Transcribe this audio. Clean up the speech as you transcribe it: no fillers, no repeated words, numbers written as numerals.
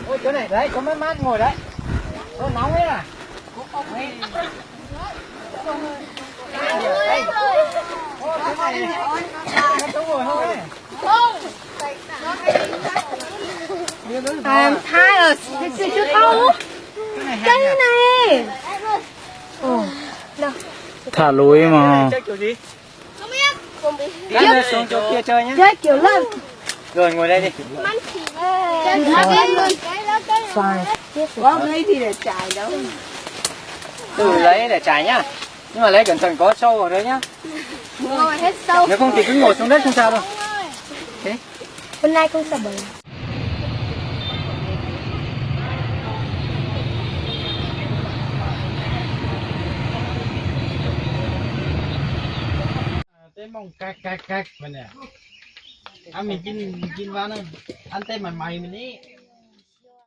Ôi chỗ này đấy, có mát mát ngồi đấy. Ôi nóng ấy à. Đây. Ôi cái này nó chỗ ngồi không ấy. Thay rồi, chưa không? Cái này. Ồ, đâu? Thả lối mà. Chơi kiểu gì? Không biết. Không biết. Tí nữa xuống chỗ kia chơi nhé. Chơi kiểu lần. Rồi ngồi đây đi. Chơi luôn. Phải. Có lấy gì để trải đâu. Từ lấy để trải nhá. Nhưng mà lấy cẩn thận có sâu ở đấy nhá. Ngồi hết sâu. Nếu không thì cứ ngồi xuống đất không sao đâu. Thế. Hôm nay không sợ bệnh. Tên mong cạch bên nè. À mình chín vào nữa. Ăn tên mày mình đi.